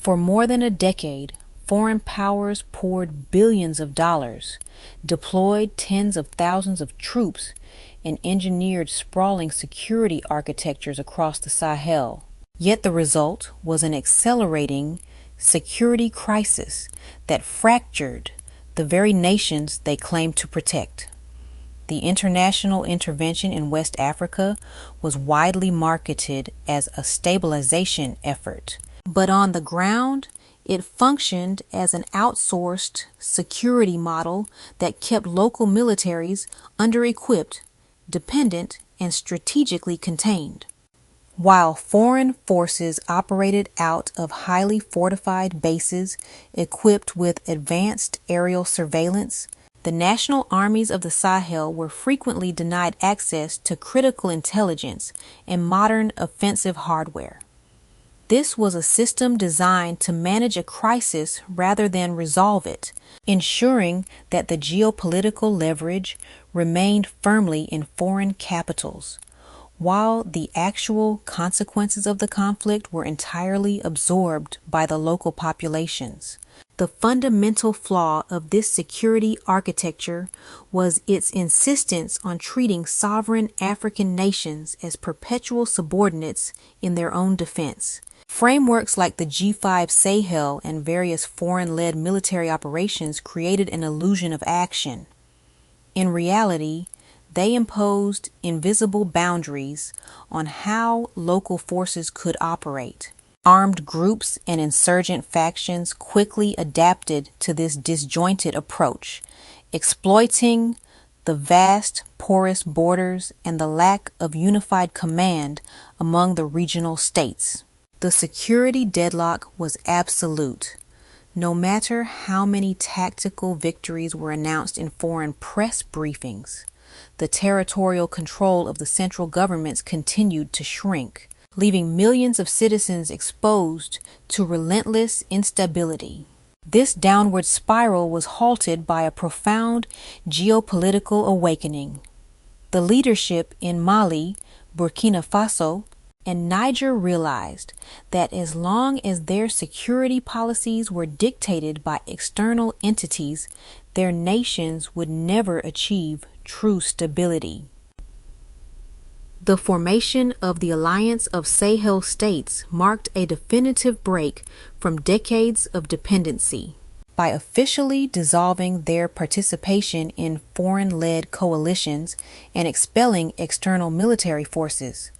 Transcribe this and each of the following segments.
For more than a decade, foreign powers poured billions of dollars, deployed tens of thousands of troops, and engineered sprawling security architectures across the Sahel. Yet the result was an accelerating security crisis that fractured the very nations they claimed to protect. The international intervention in West Africa was widely marketed as a stabilization effort, but on the ground, it functioned as an outsourced security model that kept local militaries under-equipped, dependent, and strategically contained. While foreign forces operated out of highly fortified bases equipped with advanced aerial surveillance, the national armies of the Sahel were frequently denied access to critical intelligence and modern offensive hardware. This was a system designed to manage a crisis rather than resolve it, ensuring that the geopolitical leverage remained firmly in foreign capitals, while the actual consequences of the conflict were entirely absorbed by the local populations. The fundamental flaw of this security architecture was its insistence on treating sovereign African nations as perpetual subordinates in their own defense. Frameworks like the G5 Sahel and various foreign-led military operations created an illusion of action. In reality, they imposed invisible boundaries on how local forces could operate. Armed groups and insurgent factions quickly adapted to this disjointed approach, exploiting the vast, porous borders and the lack of unified command among the regional states. The security deadlock was absolute. No matter how many tactical victories were announced in foreign press briefings, the territorial control of the central governments continued to shrink, leaving millions of citizens exposed to relentless instability. This downward spiral was halted by a profound geopolitical awakening. The leadership in Mali, Burkina Faso, and Niger realized that as long as their security policies were dictated by external entities, their nations would never achieve true stability. The formation of the Alliance of Sahel States marked a definitive break from decades of dependency. By officially dissolving their participation in foreign-led coalitions and expelling external military forces,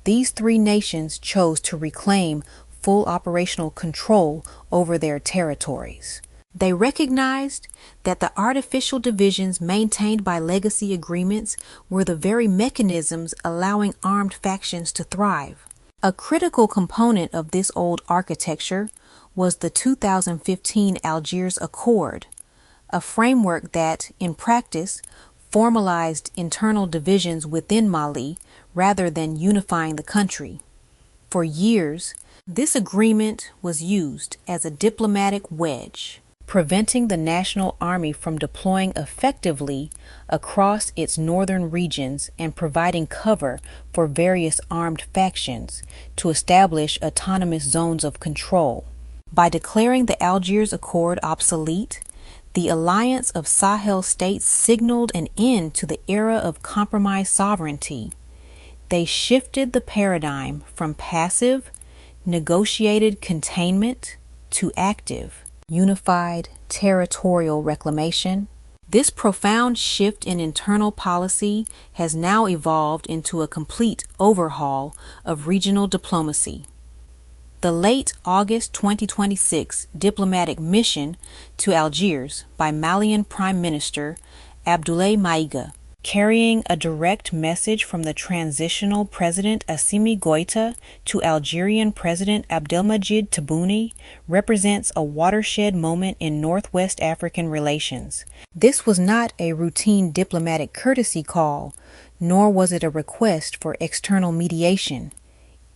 these three nations chose to reclaim full operational control over their territories. They recognized that the artificial divisions maintained by legacy agreements were the very mechanisms allowing armed factions to thrive. A critical component of this old architecture was the 2015 Algiers Accord, a framework that, in practice, formalized internal divisions within Mali rather than unifying the country. For years, this agreement was used as a diplomatic wedge, preventing the national army from deploying effectively across its northern regions and providing cover for various armed factions to establish autonomous zones of control. By declaring the Algiers Accord obsolete, the Alliance of Sahel States signaled an end to the era of compromised sovereignty. They shifted the paradigm from passive, negotiated containment to active, unified territorial reclamation. This profound shift in internal policy has now evolved into a complete overhaul of regional diplomacy. The late August 2026 diplomatic mission to Algiers by Malian Prime Minister Abdoulaye Maïga, carrying a direct message from the transitional President Assimi Goïta to Algerian President Abdelmadjid Tebboune, represents a watershed moment in Northwest African relations. This was not a routine diplomatic courtesy call, nor was it a request for external mediation.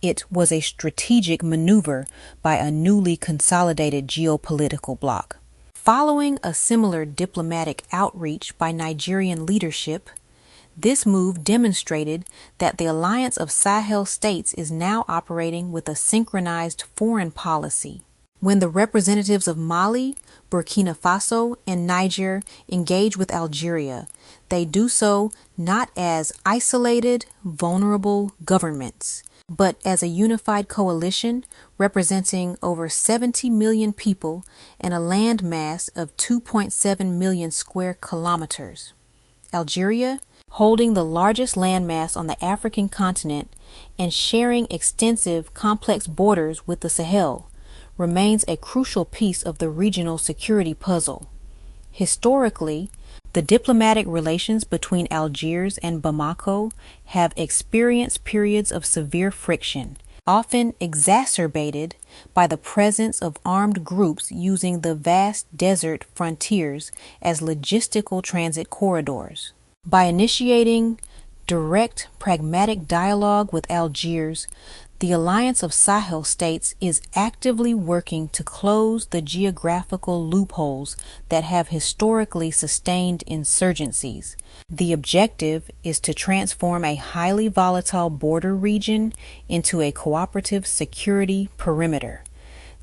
It was a strategic maneuver by a newly consolidated geopolitical bloc. Following a similar diplomatic outreach by Nigerian leadership, this move demonstrated that the Alliance of Sahel States is now operating with a synchronized foreign policy. When the representatives of Mali, Burkina Faso, and Niger engage with Algeria, they do so not as isolated, vulnerable governments, but as a unified coalition representing over 70 million people and a land mass of 2.7 million square kilometers. Algeria, holding the largest landmass on the African continent and sharing extensive, complex borders with the Sahel, remains a crucial piece of the regional security puzzle. Historically, the diplomatic relations between Algiers and Bamako have experienced periods of severe friction, often exacerbated by the presence of armed groups using the vast desert frontiers as logistical transit corridors. By initiating direct, pragmatic dialogue with Algiers, the Alliance of Sahel States is actively working to close the geographical loopholes that have historically sustained insurgencies. The objective is to transform a highly volatile border region into a cooperative security perimeter.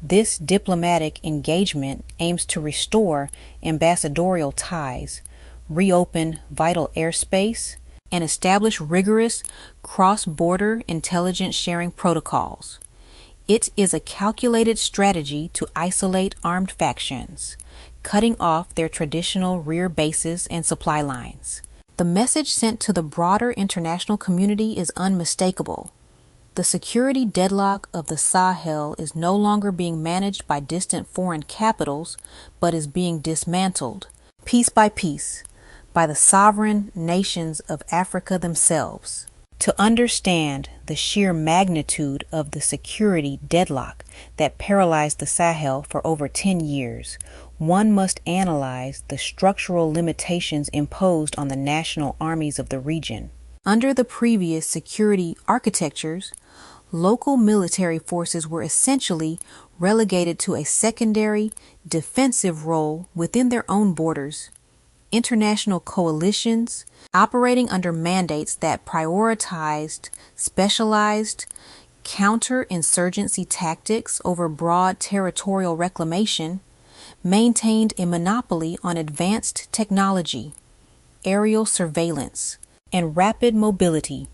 This diplomatic engagement aims to restore ambassadorial ties, reopen vital airspace, and establish rigorous cross-border intelligence sharing protocols. It is a calculated strategy to isolate armed factions, cutting off their traditional rear bases and supply lines. The message sent to the broader international community is unmistakable. The security deadlock of the Sahel is no longer being managed by distant foreign capitals, but is being dismantled, piece by piece, by the sovereign nations of Africa themselves. To understand the sheer magnitude of the security deadlock that paralyzed the Sahel for over 10 years, one must analyze the structural limitations imposed on the national armies of the region. Under the previous security architectures, local military forces were essentially relegated to a secondary defensive role within their own borders. International coalitions operating under mandates that prioritized specialized counterinsurgency tactics over broad territorial reclamation maintained a monopoly on advanced technology, aerial surveillance, and rapid mobility.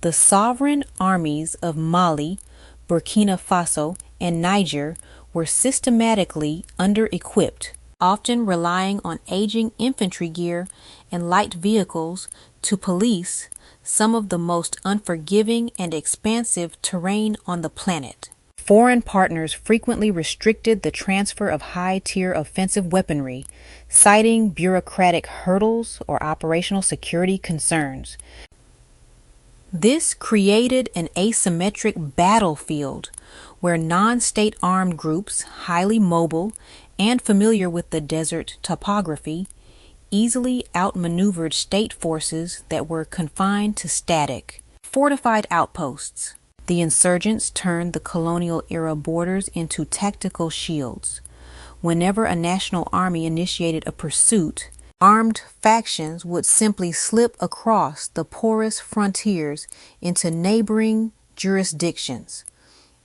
The sovereign armies of Mali, Burkina Faso, and Niger were systematically under-equipped, often relying on aging infantry gear and light vehicles to police some of the most unforgiving and expansive terrain on the planet. Foreign partners frequently restricted the transfer of high-tier offensive weaponry, citing bureaucratic hurdles or operational security concerns. This created an asymmetric battlefield where non-state armed groups, highly mobile and familiar with the desert topography, easily outmaneuvered state forces that were confined to static, fortified outposts. The insurgents turned the colonial-era borders into tactical shields. Whenever a national army initiated a pursuit, armed factions would simply slip across the porous frontiers into neighboring jurisdictions,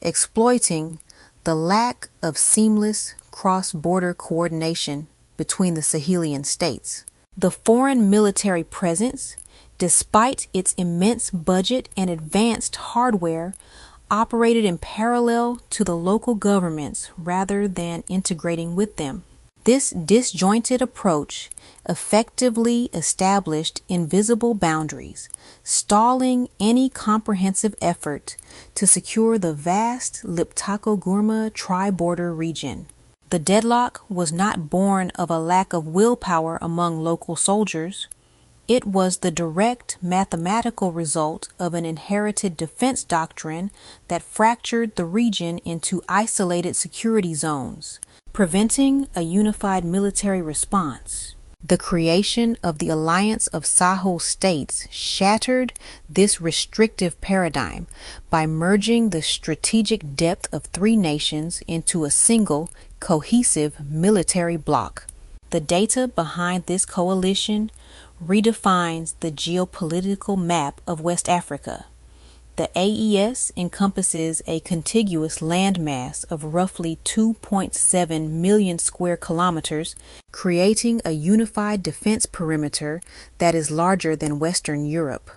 exploiting the lack of seamless cross-border coordination between the Sahelian states. The foreign military presence, despite its immense budget and advanced hardware, operated in parallel to the local governments rather than integrating with them. This disjointed approach effectively established invisible boundaries, stalling any comprehensive effort to secure the vast Liptako-Gourma tri-border region. The deadlock was not born of a lack of willpower among local soldiers. It was the direct mathematical result of an inherited defense doctrine that fractured the region into isolated security zones, preventing a unified military response. The creation of the Alliance of Sahel States shattered this restrictive paradigm by merging the strategic depth of three nations into a single, cohesive military bloc. The data behind this coalition redefines the geopolitical map of West Africa. The AES encompasses a contiguous landmass of roughly 2.7 million square kilometers, creating a unified defense perimeter that is larger than Western Europe.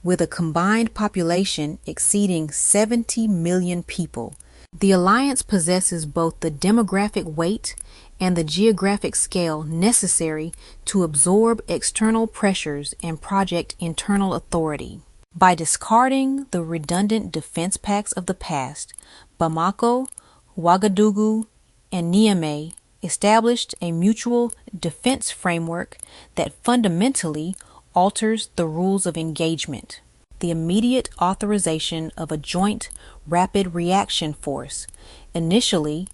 With a combined population exceeding 70 million people, the alliance possesses both the demographic weight and the geographic scale necessary to absorb external pressures and project internal authority. By discarding the redundant defense pacts of the past, Bamako, Ouagadougou, and Niamey established a mutual defense framework that fundamentally alters the rules of engagement. The immediate authorization of a joint rapid reaction force, initially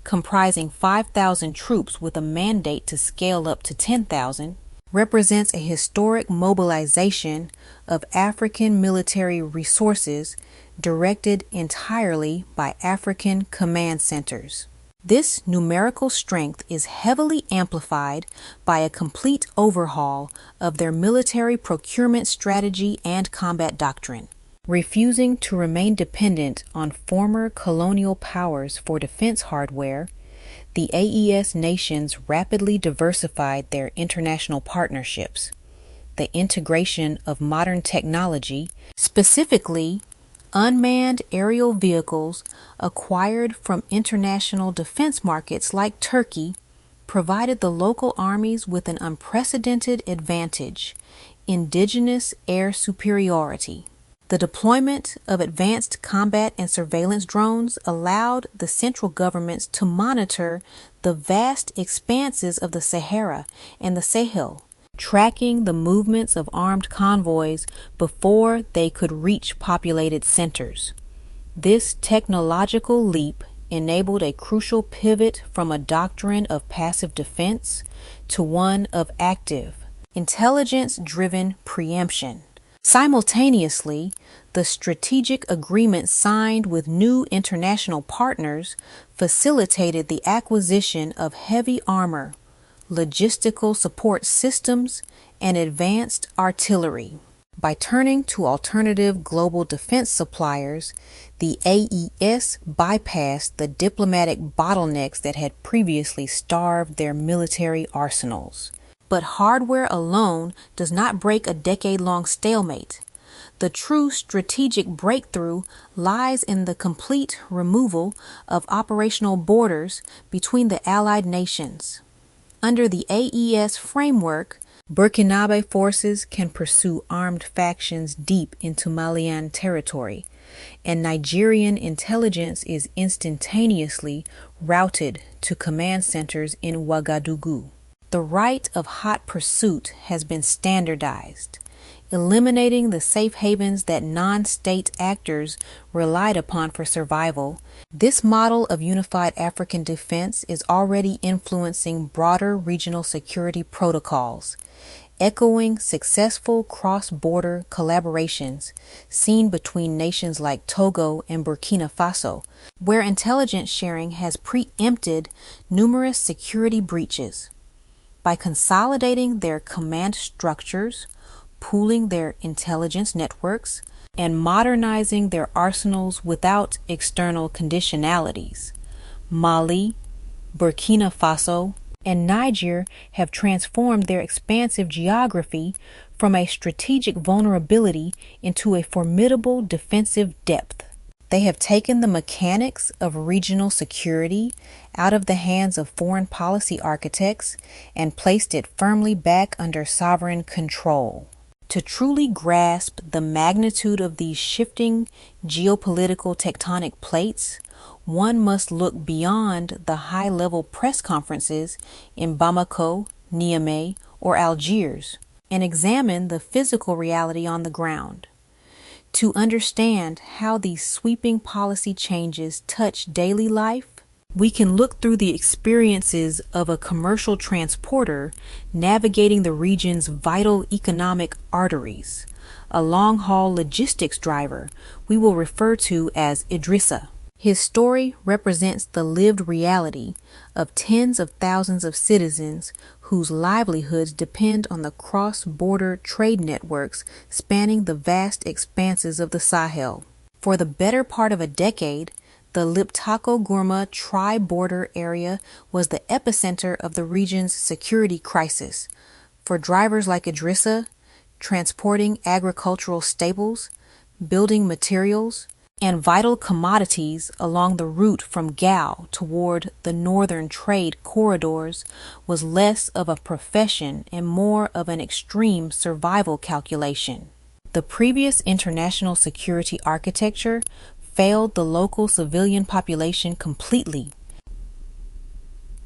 comprising 5,000 troops with a mandate to scale up to 10,000, represents a historic mobilization of African military resources directed entirely by African command centers. This numerical strength is heavily amplified by a complete overhaul of their military procurement strategy and combat doctrine. Refusing to remain dependent on former colonial powers for defense hardware, the AES nations rapidly diversified their international partnerships. The integration of modern technology, specifically unmanned aerial vehicles acquired from international defense markets like Turkey, provided the local armies with an unprecedented advantage: indigenous air superiority. The deployment of advanced combat and surveillance drones allowed the central governments to monitor the vast expanses of the Sahara and the Sahel, tracking the movements of armed convoys before they could reach populated centers. This technological leap enabled a crucial pivot from a doctrine of passive defense to one of active, intelligence-driven preemption. Simultaneously, the strategic agreement signed with new international partners facilitated the acquisition of heavy armor, logistical support systems, and advanced artillery. By turning to alternative global defense suppliers, the AES bypassed the diplomatic bottlenecks that had previously starved their military arsenals. But hardware alone does not break a decade-long stalemate. The true strategic breakthrough lies in the complete removal of operational borders between the allied nations. Under the AES framework, Burkinabe forces can pursue armed factions deep into Malian territory, and Nigerian intelligence is instantaneously routed to command centers in Ouagadougou. The right of hot pursuit has been standardized, eliminating the safe havens that non-state actors relied upon for survival. This model of unified African defense is already influencing broader regional security protocols, echoing successful cross-border collaborations seen between nations like Togo and Burkina Faso, where intelligence sharing has preempted numerous security breaches. By consolidating their command structures, pooling their intelligence networks, and modernizing their arsenals without external conditionalities, Mali, Burkina Faso, and Niger have transformed their expansive geography from a strategic vulnerability into a formidable defensive depth. They have taken the mechanics of regional security out of the hands of foreign policy architects and placed it firmly back under sovereign control. To truly grasp the magnitude of these shifting geopolitical tectonic plates, one must look beyond the high-level press conferences in Bamako, Niamey, or Algiers, and examine the physical reality on the ground. To understand how these sweeping policy changes touch daily life, we can look through the experiences of a commercial transporter navigating the region's vital economic arteries, a long-haul logistics driver we will refer to as Idrissa. His story represents the lived reality of tens of thousands of citizens whose livelihoods depend on the cross-border trade networks spanning the vast expanses of the Sahel. For the better part of a decade, the Liptako-Gourma tri-border area was the epicenter of the region's security crisis. For drivers like Idrissa, transporting agricultural staples, building materials, and vital commodities along the route from Gao toward the northern trade corridors was less of a profession and more of an extreme survival calculation. The previous international security architecture failed the local civilian population completely.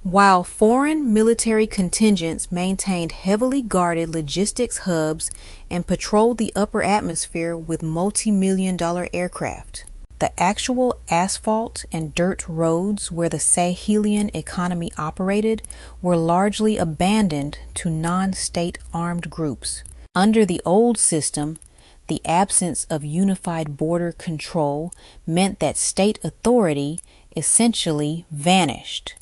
While foreign military contingents maintained heavily guarded logistics hubs and patrolled the upper atmosphere with multi-million-dollar aircraft, the actual asphalt and dirt roads where the Sahelian economy operated were largely abandoned to non-state armed groups. Under the old system, the absence of unified border control meant that state authority essentially vanished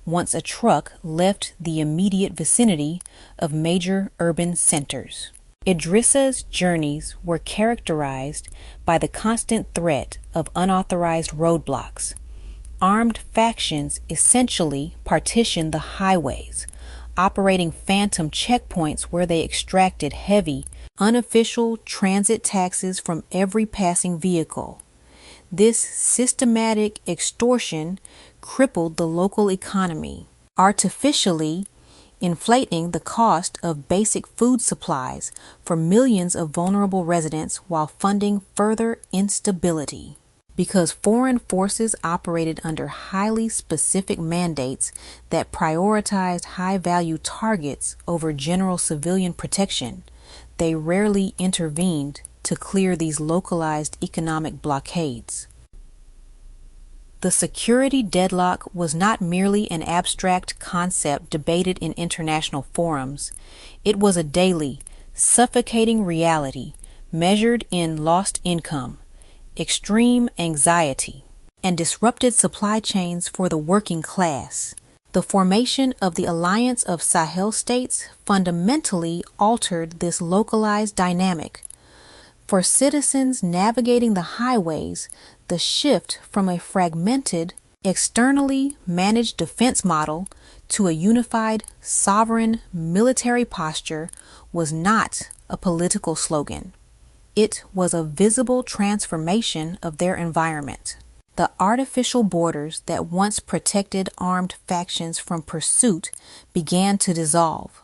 once a truck left the immediate vicinity of major urban centers. Idrissa's journeys were characterized by the constant threat of unauthorized roadblocks. Armed factions essentially partitioned the highways, operating phantom checkpoints where they extracted heavy, unofficial transit taxes from every passing vehicle. This systematic extortion crippled the local economy, artificially inflating the cost of basic food supplies for millions of vulnerable residents while funding further instability. Because foreign forces operated under highly specific mandates that prioritized high-value targets over general civilian protection, they rarely intervened to clear these localized economic blockades. The security deadlock was not merely an abstract concept debated in international forums. It was a daily, suffocating reality measured in lost income, extreme anxiety, and disrupted supply chains for the working class. The formation of the Alliance of Sahel States fundamentally altered this localized dynamic. For citizens navigating the highways, the shift from a fragmented, externally managed defense model to a unified, sovereign military posture was not a political slogan. It was a visible transformation of their environment. The artificial borders that once protected armed factions from pursuit began to dissolve.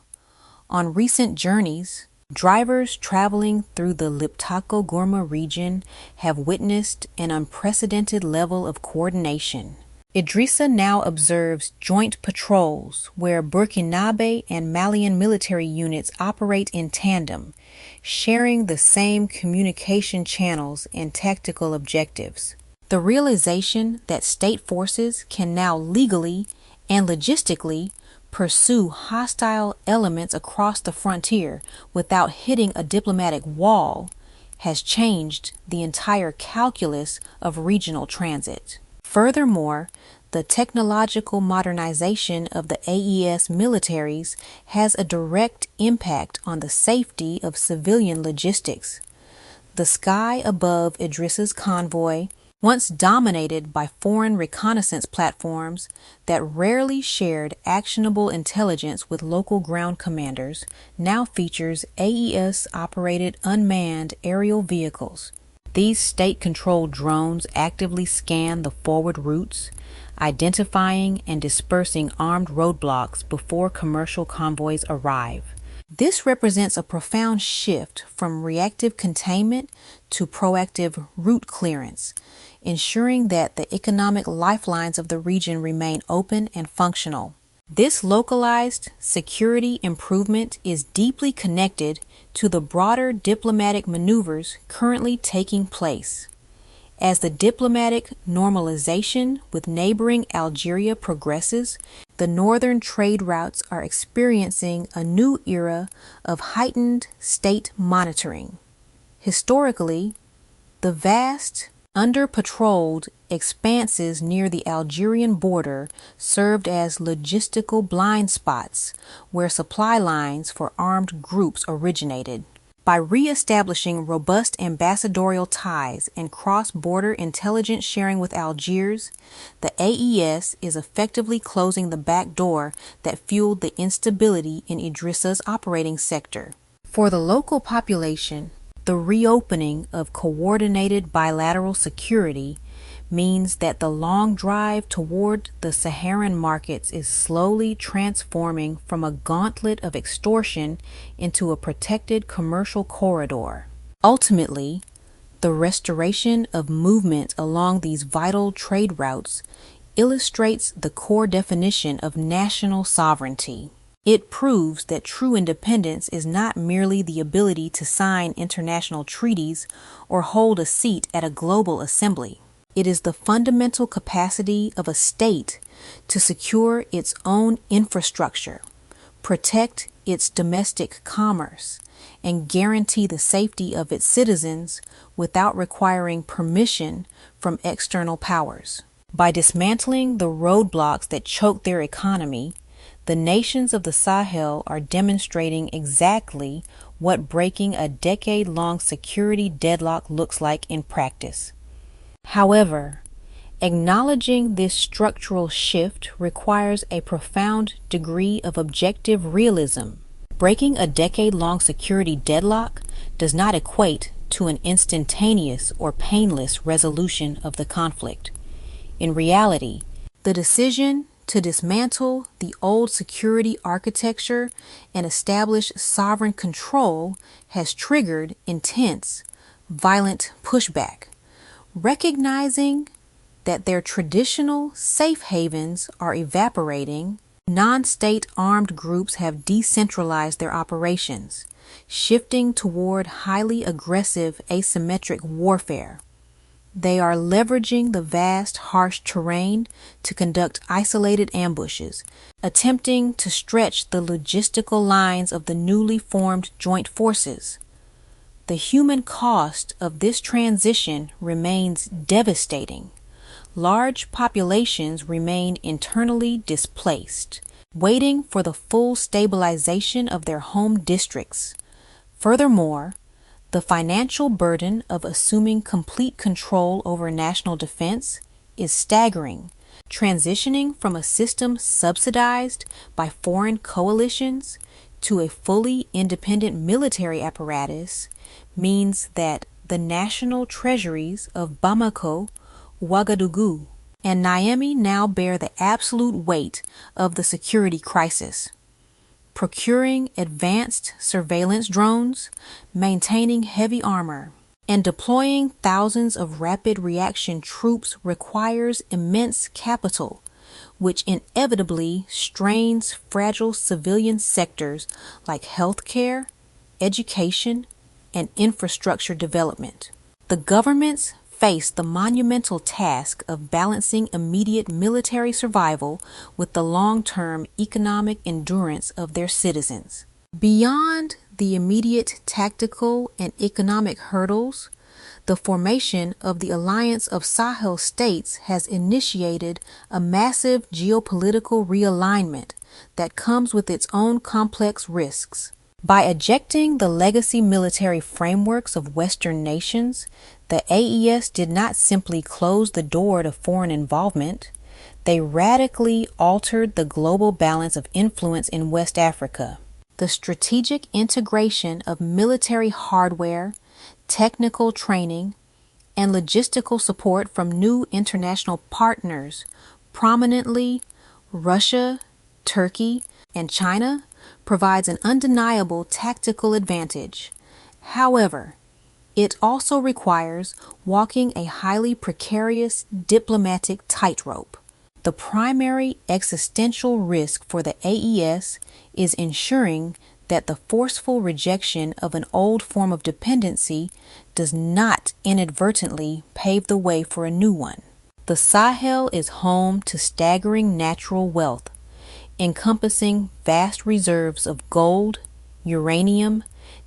On recent journeys, drivers traveling through the Liptako-Gourma region have witnessed an unprecedented level of coordination. Idrissa now observes joint patrols where Burkinabe and Malian military units operate in tandem, sharing the same communication channels and tactical objectives. The realization that state forces can now legally and logistically pursue hostile elements across the frontier without hitting a diplomatic wall has changed the entire calculus of regional transit. Furthermore, the technological modernization of the AES militaries has a direct impact on the safety of civilian logistics. The sky above Idrissa's convoy, once dominated by foreign reconnaissance platforms that rarely shared actionable intelligence with local ground commanders, now features AES-operated unmanned aerial vehicles. These state-controlled drones actively scan the forward routes, identifying and dispersing armed roadblocks before commercial convoys arrive. This represents a profound shift from reactive containment to proactive route clearance, ensuring that the economic lifelines of the region remain open and functional. This localized security improvement is deeply connected to the broader diplomatic maneuvers currently taking place. As the diplomatic normalization with neighboring Algeria progresses, the northern trade routes are experiencing a new era of heightened state monitoring. Historically, the vast, under-patrolled expanses near the Algerian border served as logistical blind spots where supply lines for armed groups originated. By re-establishing robust ambassadorial ties and cross-border intelligence sharing with Algiers, the AES is effectively closing the back door that fueled the instability in Idrissa's operating sector. For the local population, the reopening of coordinated bilateral security means that the long drive toward the Saharan markets is slowly transforming from a gauntlet of extortion into a protected commercial corridor. Ultimately, the restoration of movement along these vital trade routes illustrates the core definition of national sovereignty. It proves that true independence is not merely the ability to sign international treaties or hold a seat at a global assembly. It is the fundamental capacity of a state to secure its own infrastructure, protect its domestic commerce, and guarantee the safety of its citizens without requiring permission from external powers. By dismantling the roadblocks that choke their economy, the nations of the Sahel are demonstrating exactly what breaking a decade-long security deadlock looks like in practice. However, acknowledging this structural shift requires a profound degree of objective realism. Breaking a decade-long security deadlock does not equate to an instantaneous or painless resolution of the conflict. In reality, the decision to dismantle the old security architecture and establish sovereign control has triggered intense, violent pushback. Recognizing that their traditional safe havens are evaporating, non-state armed groups have decentralized their operations, shifting toward highly aggressive asymmetric warfare. They are leveraging the vast, harsh terrain to conduct isolated ambushes, attempting to stretch the logistical lines of the newly formed joint forces. The human cost of this transition remains devastating. Large populations remain internally displaced, waiting for the full stabilization of their home districts. Furthermore, the financial burden of assuming complete control over national defense is staggering. Transitioning from a system subsidized by foreign coalitions to a fully independent military apparatus means that the national treasuries of Bamako, Ouagadougou, and Niamey now bear the absolute weight of the security crisis. Procuring advanced surveillance drones, maintaining heavy armor, and deploying thousands of rapid reaction troops requires immense capital, which inevitably strains fragile civilian sectors like healthcare, education, and infrastructure development. The governments face the monumental task of balancing immediate military survival with the long-term economic endurance of their citizens. Beyond the immediate tactical and economic hurdles, the formation of the Alliance of Sahel States has initiated a massive geopolitical realignment that comes with its own complex risks. By ejecting the legacy military frameworks of Western nations, the AES did not simply close the door to foreign involvement, they radically altered the global balance of influence in West Africa. The strategic integration of military hardware, technical training, and logistical support from new international partners, prominently Russia, Turkey, and China, provides an undeniable tactical advantage. However, it also requires walking a highly precarious diplomatic tightrope. The primary existential risk for the AES is ensuring that the forceful rejection of an old form of dependency does not inadvertently pave the way for a new one. The Sahel is home to staggering natural wealth, encompassing vast reserves of gold, uranium,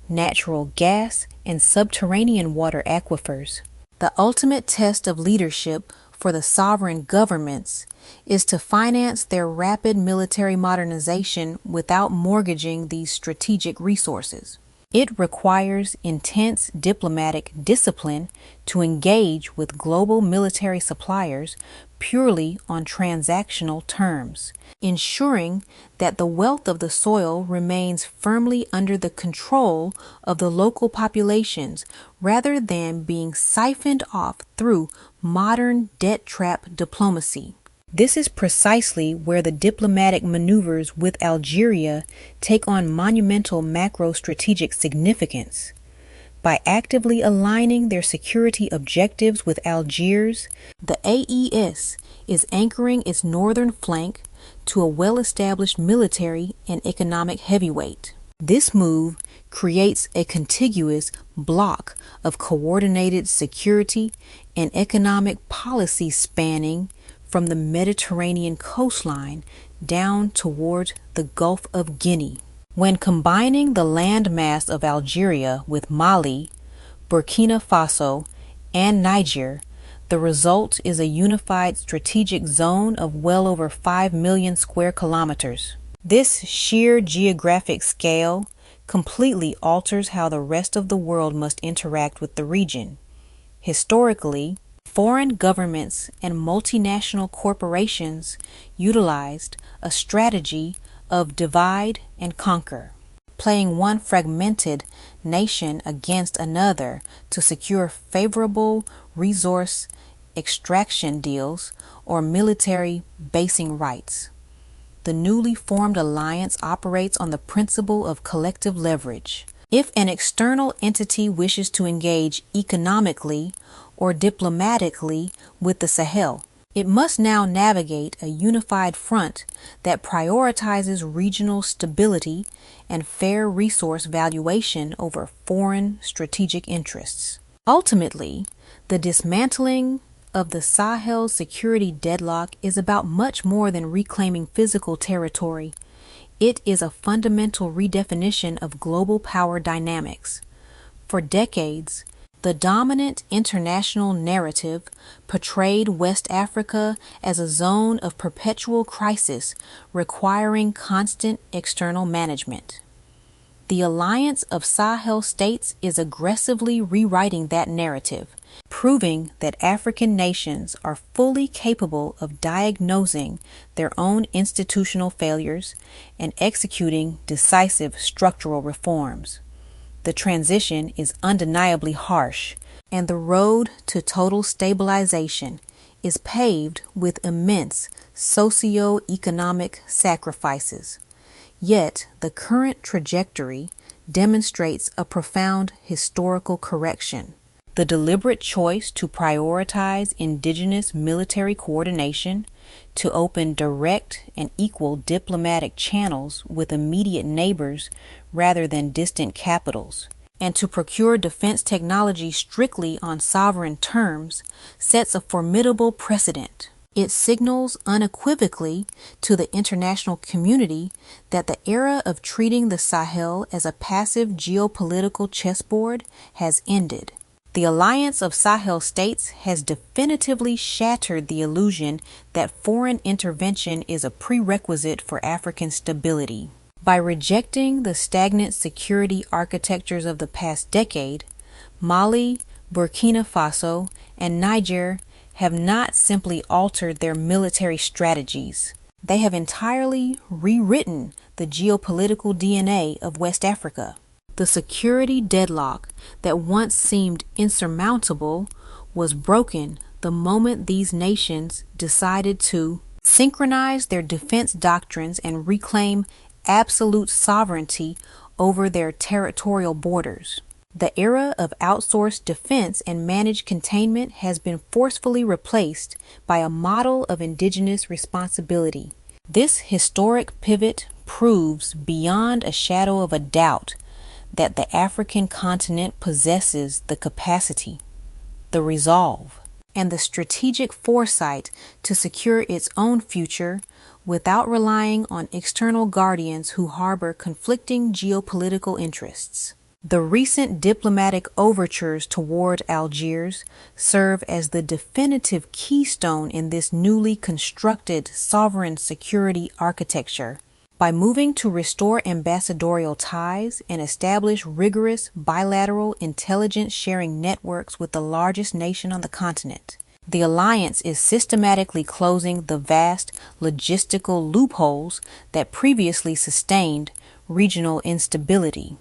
natural gas, and subterranean water aquifers. The ultimate test of leadership for the sovereign governments is to finance their rapid military modernization without mortgaging these strategic resources. It requires intense diplomatic discipline to engage with global military suppliers purely on transactional terms, ensuring that the wealth of the soil remains firmly under the control of the local populations rather than being siphoned off through modern debt trap diplomacy. This is precisely where the diplomatic maneuvers with Algeria take on monumental macro-strategic significance. By actively aligning their security objectives with Algiers, the AES is anchoring its northern flank to a well-established military and economic heavyweight. This move creates a contiguous block of coordinated security and economic policy spanning from the Mediterranean coastline down toward the Gulf of Guinea. When combining the landmass of Algeria with Mali, Burkina Faso, and Niger, the result is a unified strategic zone of well over 5 million square kilometers. This sheer geographic scale completely alters how the rest of the world must interact with the region. Historically, foreign governments and multinational corporations utilized a strategy of divide and conquer, playing one fragmented nation against another to secure favorable resource extraction deals or military basing rights. The newly formed alliance operates on the principle of collective leverage. If an external entity wishes to engage economically or diplomatically with the Sahel, it must now navigate a unified front that prioritizes regional stability and fair resource valuation over foreign strategic interests. Ultimately, the dismantling of the Sahel security deadlock is about much more than reclaiming physical territory. It is a fundamental redefinition of global power dynamics. For decades, the dominant international narrative portrayed West Africa as a zone of perpetual crisis requiring constant external management. The Alliance of Sahel States is aggressively rewriting that narrative, proving that African nations are fully capable of diagnosing their own institutional failures and executing decisive structural reforms. The transition is undeniably harsh, and the road to total stabilization is paved with immense socio-economic sacrifices. Yet, the current trajectory demonstrates a profound historical correction. The deliberate choice to prioritize indigenous military coordination, to open direct and equal diplomatic channels with immediate neighbors rather than distant capitals, and to procure defense technology strictly on sovereign terms sets a formidable precedent. It signals unequivocally to the international community that the era of treating the Sahel as a passive geopolitical chessboard has ended. The Alliance of Sahel States has definitively shattered the illusion that foreign intervention is a prerequisite for African stability. By rejecting the stagnant security architectures of the past decade, Mali, Burkina Faso, and Niger have not simply altered their military strategies. They have entirely rewritten the geopolitical DNA of West Africa. The security deadlock that once seemed insurmountable was broken the moment these nations decided to synchronize their defense doctrines and reclaim absolute sovereignty over their territorial borders. The era of outsourced defense and managed containment has been forcefully replaced by a model of indigenous responsibility. This historic pivot proves beyond a shadow of a doubt that the African continent possesses the capacity, the resolve, and the strategic foresight to secure its own future without relying on external guardians who harbor conflicting geopolitical interests. The recent diplomatic overtures toward Algiers serve as the definitive keystone in this newly constructed sovereign security architecture. By moving to restore ambassadorial ties and establish rigorous bilateral intelligence sharing networks with the largest nation on the continent, the alliance is systematically closing the vast logistical loopholes that previously sustained regional instability.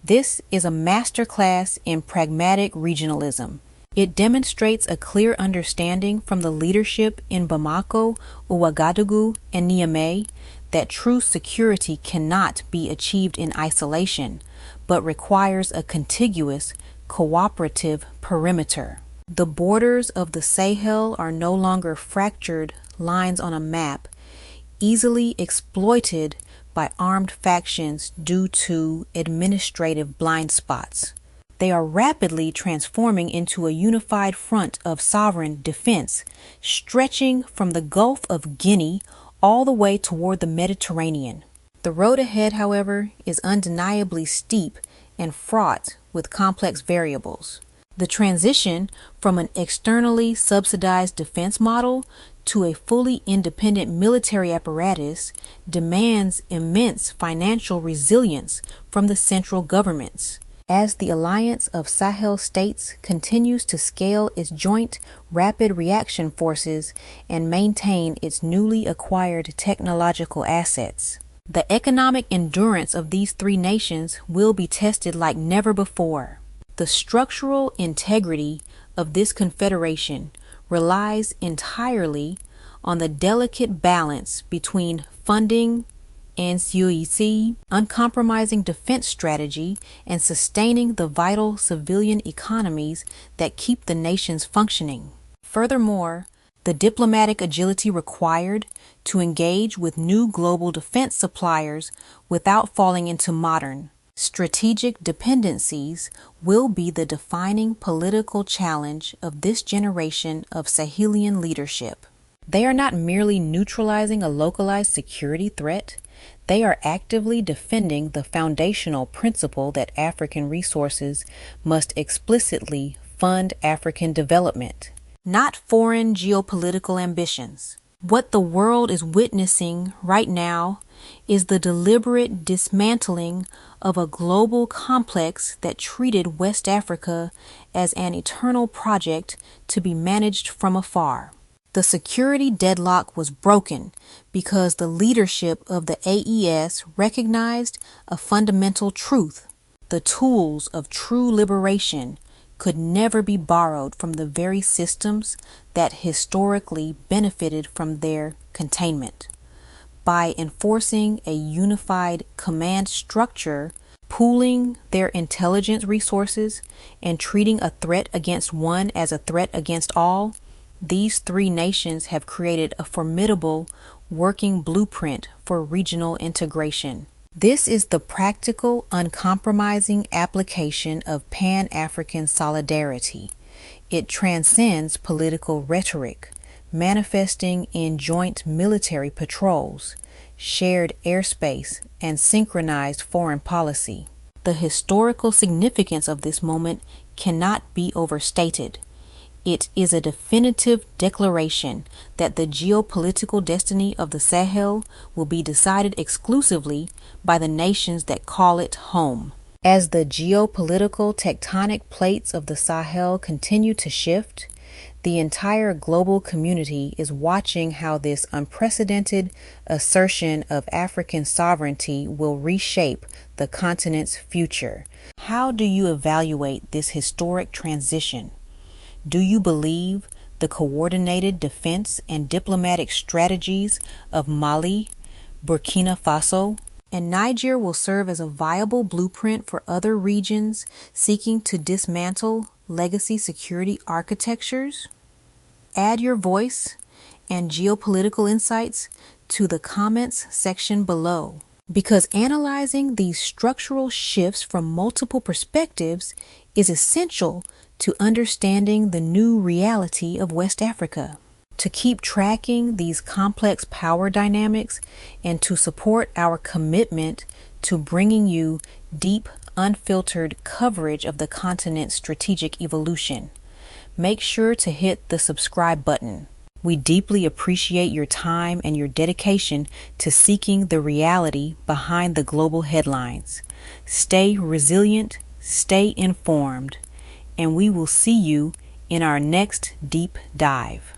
This is a masterclass in pragmatic regionalism. It demonstrates a clear understanding from the leadership in Bamako, Ouagadougou, and Niamey that true security cannot be achieved in isolation, but requires a contiguous, cooperative perimeter. The borders of the Sahel are no longer fractured lines on a map, easily exploited by armed factions due to administrative blind spots. They are rapidly transforming into a unified front of sovereign defense, stretching from the Gulf of Guinea all the way toward the Mediterranean. The road ahead, however, is undeniably steep and fraught with complex variables. The transition from an externally subsidized defense model to a fully independent military apparatus demands immense financial resilience from the central governments. As the Alliance of Sahel States continues to scale its joint rapid reaction forces and maintain its newly acquired technological assets, the economic endurance of these three nations will be tested like never before. The structural integrity of this confederation relies entirely on the delicate balance between funding and CUEC, uncompromising defense strategy, and sustaining the vital civilian economies that keep the nations functioning. Furthermore, the diplomatic agility required to engage with new global defense suppliers without falling into modern, strategic dependencies will be the defining political challenge of this generation of Sahelian leadership. They are not merely neutralizing a localized security threat, they are actively defending the foundational principle that African resources must explicitly fund African development, not foreign geopolitical ambitions. What the world is witnessing right now is the deliberate dismantling of a global complex that treated West Africa as an eternal project to be managed from afar. The security deadlock was broken because the leadership of the AES recognized a fundamental truth. The tools of true liberation could never be borrowed from the very systems that historically benefited from their containment. By enforcing a unified command structure, pooling their intelligence resources, and treating a threat against one as a threat against all, these three nations have created a formidable working blueprint for regional integration. This is the practical, uncompromising application of Pan-African solidarity. It transcends political rhetoric, manifesting in joint military patrols, shared airspace, and synchronized foreign policy. The historical significance of this moment cannot be overstated. It is a definitive declaration that the geopolitical destiny of the Sahel will be decided exclusively by the nations that call it home. As the geopolitical tectonic plates of the Sahel continue to shift, the entire global community is watching how this unprecedented assertion of African sovereignty will reshape the continent's future. How do you evaluate this historic transition? Do you believe the coordinated defense and diplomatic strategies of Mali, Burkina Faso, and Niger will serve as a viable blueprint for other regions seeking to dismantle legacy security architectures? Add your voice and geopolitical insights to the comments section below, because analyzing these structural shifts from multiple perspectives is essential to understanding the new reality of West Africa. To keep tracking these complex power dynamics and to support our commitment to bringing you deep, unfiltered coverage of the continent's strategic evolution. Make sure to hit the subscribe button. We deeply appreciate your time and your dedication to seeking the reality behind the global headlines. Stay resilient, stay informed, and we will see you in our next deep dive.